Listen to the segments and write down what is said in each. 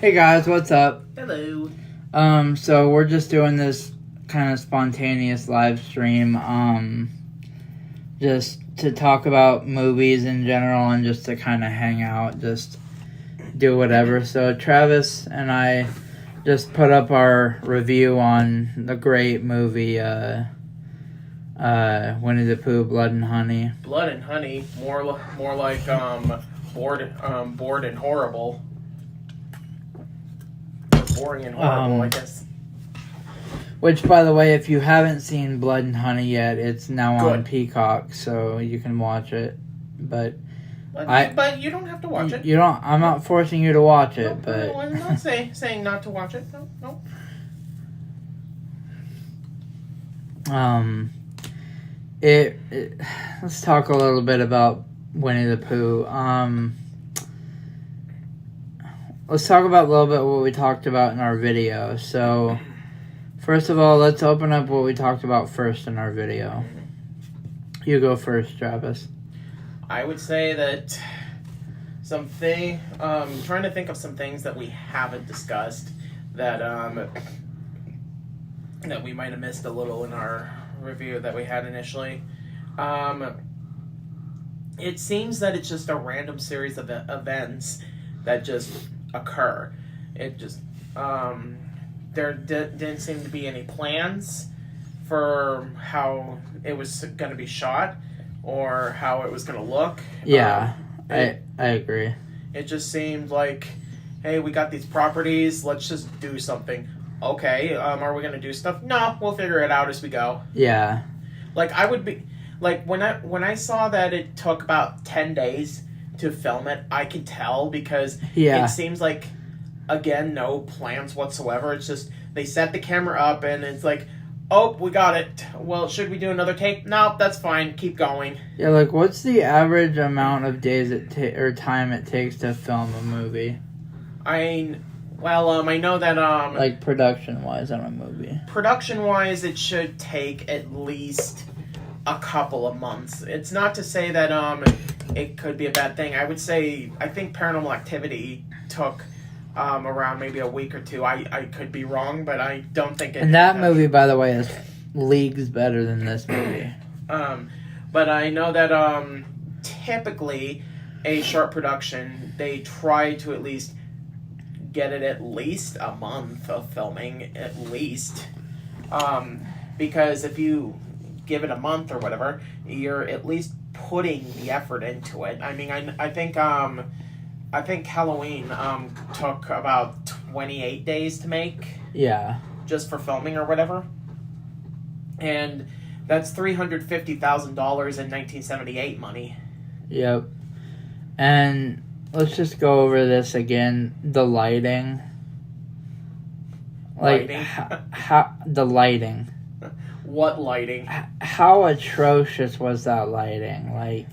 Hey guys, what's up? Hello. So we're just doing this kind of spontaneous live stream, just to talk about movies in general and just to kind of hang out, just do whatever. So Travis and I just put up our review on the great movie, Winnie the Pooh, Blood and Honey. Blood and Honey, more like bored and horrible. Boring and horrible, I guess. Which, by the way, if you haven't seen Blood and Honey yet, it's now Good. on Peacock, so you can watch it. But you don't have to watch it. You don't. I'm not forcing you to watch it, but No, I'm not saying not to watch it. No. Let's talk a little bit about Winnie the Pooh. Let's talk about a little bit what we talked about in our video. So, first of all, let's open up what we talked about first in our video. You go first, Travis. I would say that trying to think of some things that we haven't discussed that we might have missed a little in our review that we had initially. It seems that it's just a random series of events that just occur. It just there didn't seem to be any plans for how it was going to be shot or how it was going to look. Yeah, I agree. It just seemed like, hey, we got these properties, let's just do something. Okay, are we going to do stuff? No, we'll figure it out as we go. Yeah. Like, I would be... Like, when I saw that it took about 10 days to film it, I could tell because it seems like, again, no plans whatsoever. It's just, they set the camera up and it's like, oh, we got it. Well, should we do another take? No, that's fine. Keep going. Yeah, like, what's the average amount of days or time it takes to film a movie? I know that, like, production-wise on a movie. Production-wise, it should take at least a couple of months. It's not to say that, it could be a bad thing. I think Paranormal Activity took, around maybe a week or two. I could be wrong, but I don't think it... And that movie, by the way, is leagues better than this movie. But I know that, typically, a short production, they try to at least get it at least a month of filming, at least. Because if you give it a month or whatever, you're at least putting the effort into it. I mean, I think Halloween took about 28 days to make. Yeah. Just for filming or whatever. And that's $350,000 in 1978 money. Yep. And let's just go over this again. The lighting. Like, how the lighting. What lighting? How atrocious was that lighting? Like,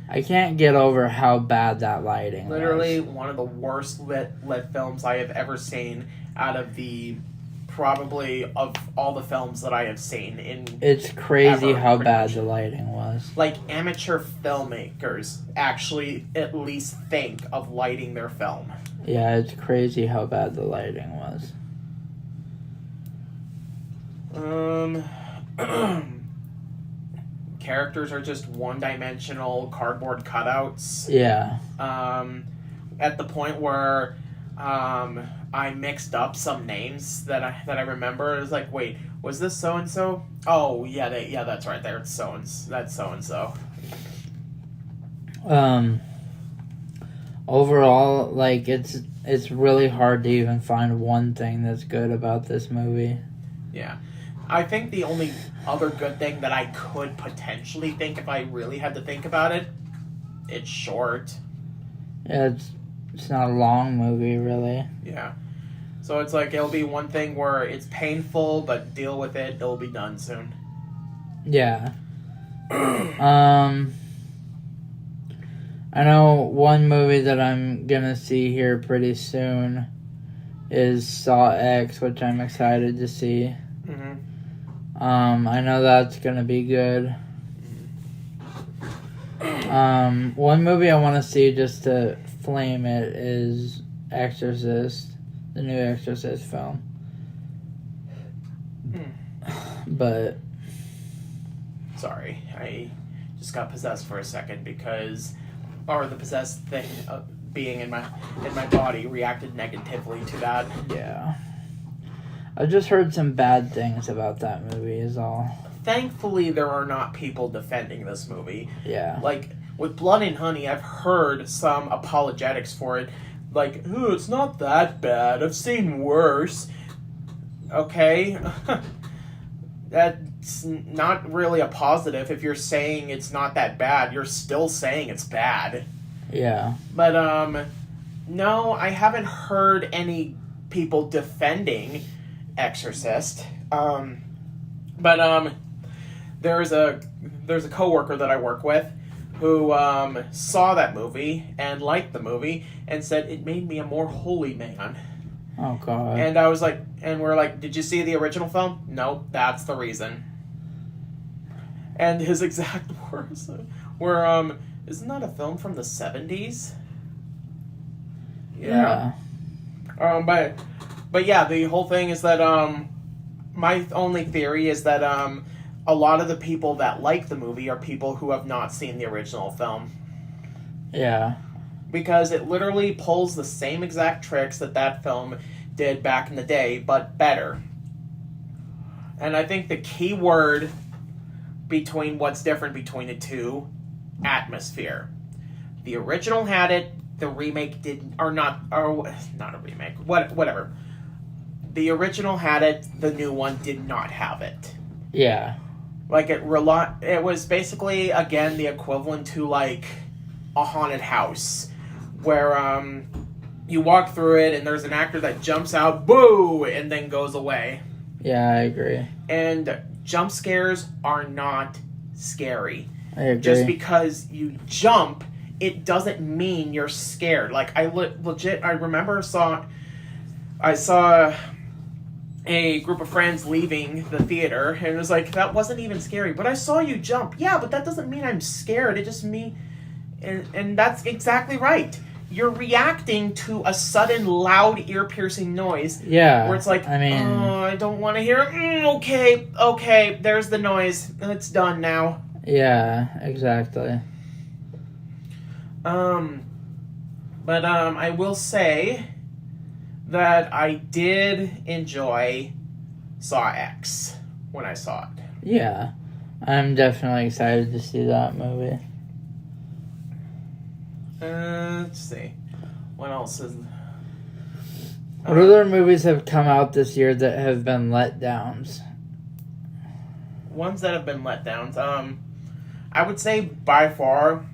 I can't get over how bad that lighting Literally was. One of the worst lit films I have ever seen out of probably of all the films that I have seen It's crazy how bad much. The lighting was. Like, amateur filmmakers actually at least think of lighting their film. Yeah, it's crazy how bad the lighting was. Characters are just one-dimensional cardboard cutouts. Yeah. At the point where I mixed up some names that I remember. It was like, wait, was this so and so? Oh yeah, that's right. That's so and so. Overall, like, it's really hard to even find one thing that's good about this movie. Yeah. I think the only other good thing that I could potentially think if I really had to think about it, it's short. Yeah, it's not a long movie, really. Yeah. So it's like, it'll be one thing where it's painful, but deal with it, it'll be done soon. Yeah. I know one movie that I'm gonna see here pretty soon is Saw X, which I'm excited to see. Mm-hmm. I know that's gonna be good. One movie I want to see just to flame it is Exorcist, the new Exorcist film. But sorry, I just got possessed for a second because, or the possessed thing being in my body reacted negatively to that. yeah, I just heard some bad things about that movie. Is all. Thankfully, there are not people defending this movie. Yeah. Like with Blood and Honey, I've heard some apologetics for it. Like, oh, it's not that bad. I've seen worse. Okay. That's not really a positive. If you're saying it's not that bad, you're still saying it's bad. Yeah. But, no, I haven't heard any people defending Exorcist. But there's a coworker that I work with who saw that movie and liked the movie and said it made me a more holy man. Oh God. And I was like, and we're like, did you see the original film? No, that's the reason. And his exact words were, isn't that a film from the 70s? Yeah. But yeah, the whole thing is that my only theory is that a lot of the people that like the movie are people who have not seen the original film. Yeah. Because it literally pulls the same exact tricks that film did back in the day, but better. And I think the key word between what's different between the two, atmosphere. The original had it, the remake did, or not a remake, whatever. The original had it, the new one did not have it. Yeah. Like, it was basically, again, the equivalent to, like, a haunted house. Where, you walk through it, and there's an actor that jumps out, boo, and then goes away. Yeah, I agree. And jump scares are not scary. I agree. Just because you jump, it doesn't mean you're scared. Like, I remember I saw a group of friends leaving the theater, and it was like, that wasn't even scary, but I saw you jump. Yeah, but that doesn't mean I'm scared. It just means, and that's exactly right. You're reacting to a sudden, loud, ear-piercing noise. Yeah. Where it's like, I mean, oh, I don't want to hear it. Okay, there's the noise. It's done now. Yeah, exactly. But I will say that I did enjoy Saw X when I saw it. Yeah. I'm definitely excited to see that movie. Let's see. What else is... What other movies have come out this year that have been letdowns? Ones that have been letdowns. I would say by far,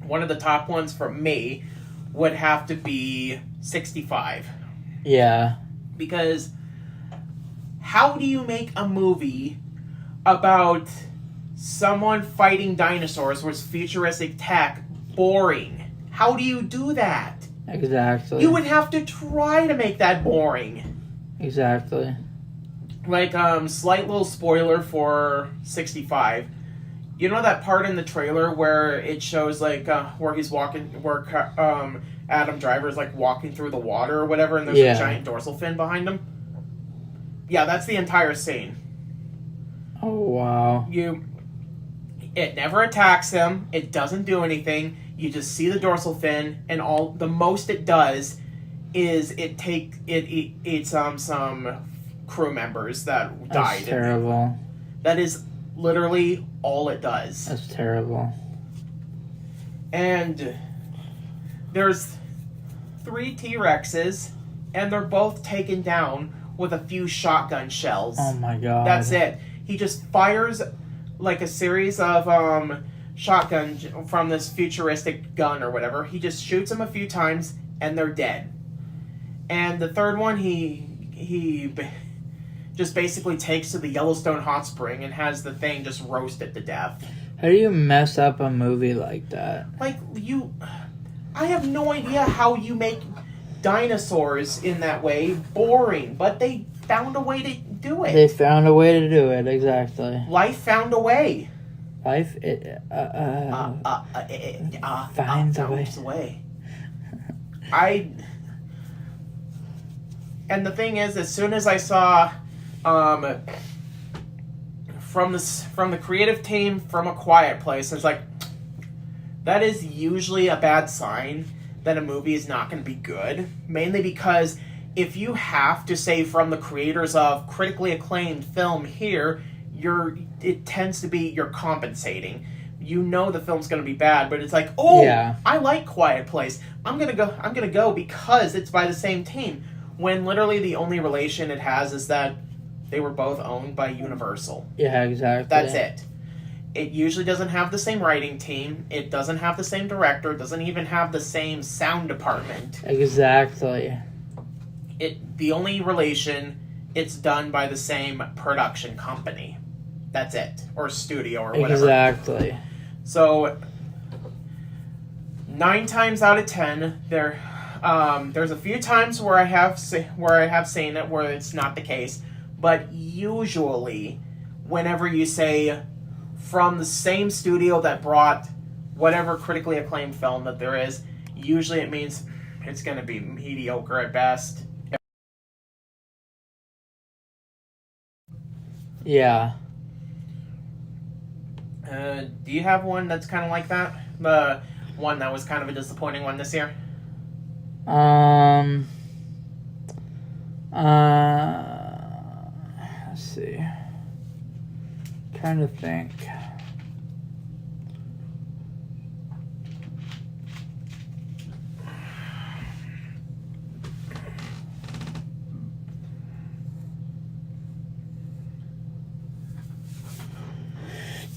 one of the top ones for me would have to be 65. Yeah. Because how do you make a movie about someone fighting dinosaurs with futuristic tech boring? How do you do that? Exactly. You would have to try to make that boring. Exactly. Like, slight little spoiler for 65. You know that part in the trailer where it shows, like, where he's walking, where Adam Driver's, like, walking through the water or whatever, and there's a giant dorsal fin behind him? Yeah, that's the entire scene. Oh, wow. It never attacks him. It doesn't do anything. You just see the dorsal fin, and the most it does is it eats some crew members that died. That's terrible. That is literally all it does. That's terrible. And there's 3 T-Rexes, and they're both taken down with a few shotgun shells. Oh my God. That's it. He just fires like a series of shotgun from this futuristic gun or whatever. He just shoots them a few times, and they're dead. And the third one, he just basically takes to the Yellowstone hot spring and has the thing just roast it to death. How do you mess up a movie like that? Like, I have no idea how you make dinosaurs in that way boring, but they found a way to do it. They found a way to do it, exactly. Life found a way. Life, Finds a way. And the thing is, as soon as I saw from the creative team from A Quiet Place, it's like, that is usually a bad sign that a movie is not going to be good. Mainly because if you have to say from the creators of critically acclaimed film here, it tends to be you're compensating. You know the film's going to be bad, but it's like, oh, yeah. I like Quiet Place. I'm gonna go because it's by the same team. When literally the only relation it has is that they were both owned by Universal. Yeah, exactly. That's it. It usually doesn't have the same writing team. It doesn't have the same director. It doesn't even have the same sound department. Exactly. The only relation, it's done by the same production company. That's it. Or studio or whatever. Exactly. So 9 times out of 10, there's a few times where I have seen it where it's not the case, but usually, whenever you say from the same studio that brought whatever critically acclaimed film that there is, usually it means it's going to be mediocre at best. Yeah. Do you have one that's kind of like that? The one that was kind of a disappointing one this year? Let's see. Trying to think.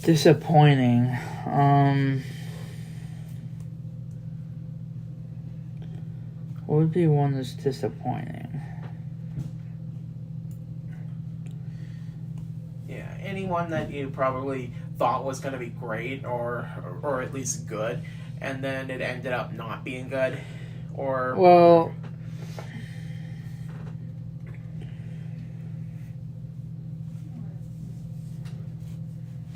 Disappointing. What would be one that's disappointing? Yeah, anyone that you probably thought was going to be great or at least good, and then it ended up not being good, or well,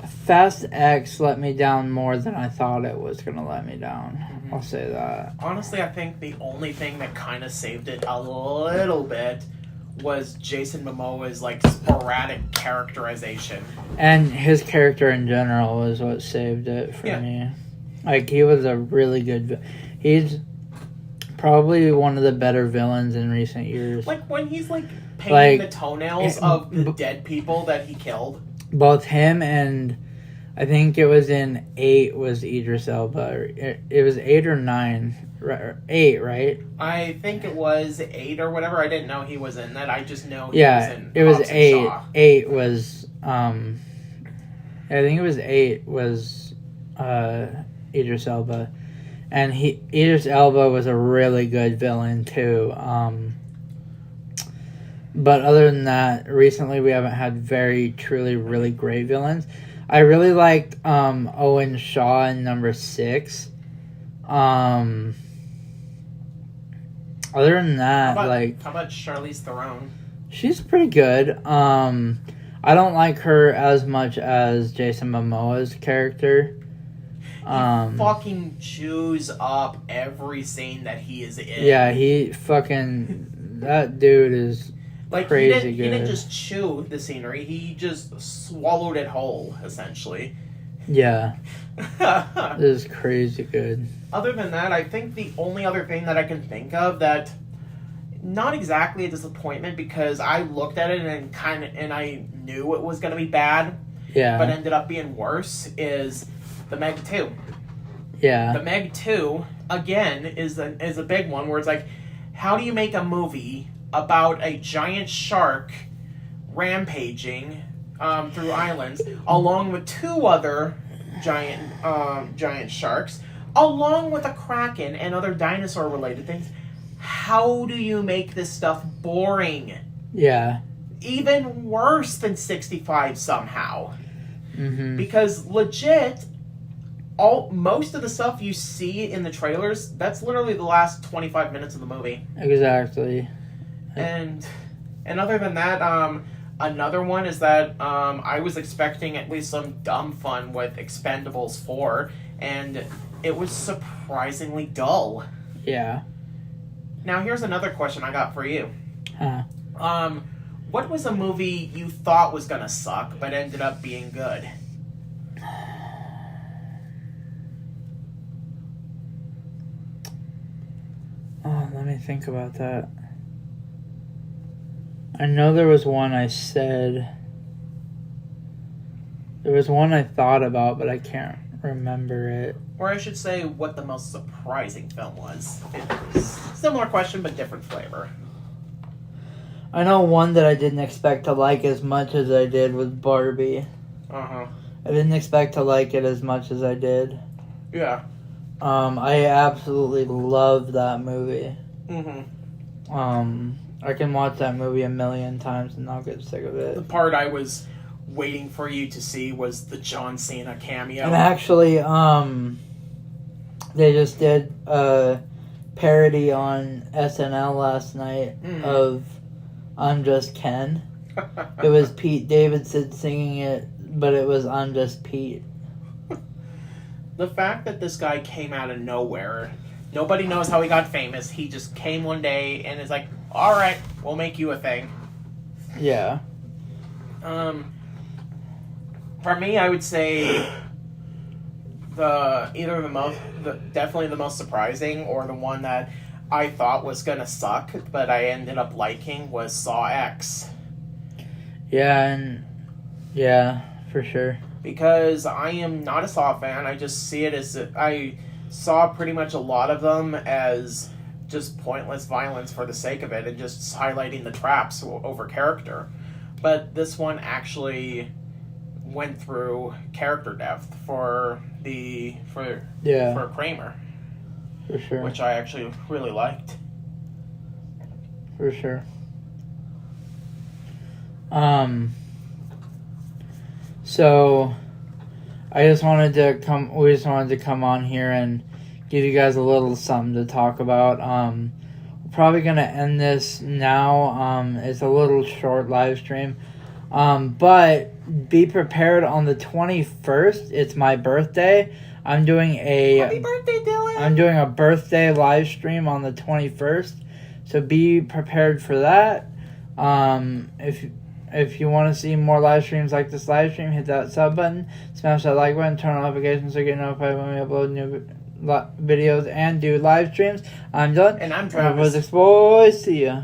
Fast X let me down more than I thought it was going to let me down. Mm-hmm. I'll say that. Honestly, I think the only thing that kind of saved it a little bit was Jason Momoa's sporadic characterization. And his character in general was what saved it for me. He was a really good... He's probably one of the better villains in recent years. When he's painting the toenails of the dead people that he killed. Both him and... I think it was in 8 was Idris Elba. It was 8 or 9. 8, right? I think it was 8 or whatever. I didn't know he was in that. I just know he was in it was Hobbs 8. and Shaw. 8 was... I think it was 8 was Idris Elba. And Idris Elba was a really good villain, too. But other than that, recently we haven't had truly, really great villains. I really liked Owen Shaw in number 6. Other than that, how about Charlize Theron? She's pretty good. I don't like her as much as Jason Momoa's character. He fucking chews up every scene that he is in. Yeah, that dude is crazy good. He didn't just chew the scenery, he just swallowed it whole, essentially. Yeah. This is crazy good. Other than that, I think the only other thing that I can think of that, not exactly a disappointment, because I looked at it and I knew it was going to be bad, but ended up being worse, is The Meg 2. Yeah. The Meg 2, again, is a big one where it's like, how do you make a movie about a giant shark rampaging through islands, along with 2 other giant sharks, along with a kraken and other dinosaur-related things? How do you make this stuff boring? Yeah. Even worse than 65 somehow. Mm-hmm. Because legit, most of the stuff you see in the trailers, that's literally the last 25 minutes of the movie. Exactly. And other than that, another one is that I was expecting at least some dumb fun with Expendables 4, and it was surprisingly dull. Yeah. Now, here's another question I got for you. Huh. What was a movie you thought was gonna suck but ended up being good? Oh, let me think about that. I know there was one I said. There was one I thought about, but I can't remember it. Or I should say, what the most surprising film was. Similar question, but different flavor. I know one that I didn't expect to like as much as I did was Barbie. Uh-huh. I didn't expect to like it as much as I did. Yeah. I absolutely love that movie. Mm-hmm. I can watch that movie a million times and not get sick of it. The part I was waiting for you to see was the John Cena cameo. And actually, they just did a parody on SNL last night of I'm Just Ken. It was Pete Davidson singing it, but it was I'm Just Pete. The fact that this guy came out of nowhere, nobody knows how he got famous. He just came one day and is like, all right, we'll make you a thing. Yeah. For me, I would say definitely the most surprising, or the one that I thought was gonna suck, but I ended up liking, was Saw X. Yeah, for sure. Because I am not a Saw fan. I just see it as I saw pretty much a lot of them as just pointless violence for the sake of it and just highlighting the traps over character. But this one actually went through character depth for Kramer. For sure. Which I actually really liked. For sure. So we just wanted to come on here and give you guys a little something to talk about. We're probably gonna end this now. It's a little short live stream. But be prepared on the 21st. It's my birthday. I'm doing Happy birthday, Dylan! I'm doing a birthday live stream on the 21st. So be prepared for that. If you want to see more live streams like this live stream, hit that sub button, smash that like button, turn on notifications so you get notified when we upload new videos and do live streams. I'm done. And I'm Travis. Boys, see ya.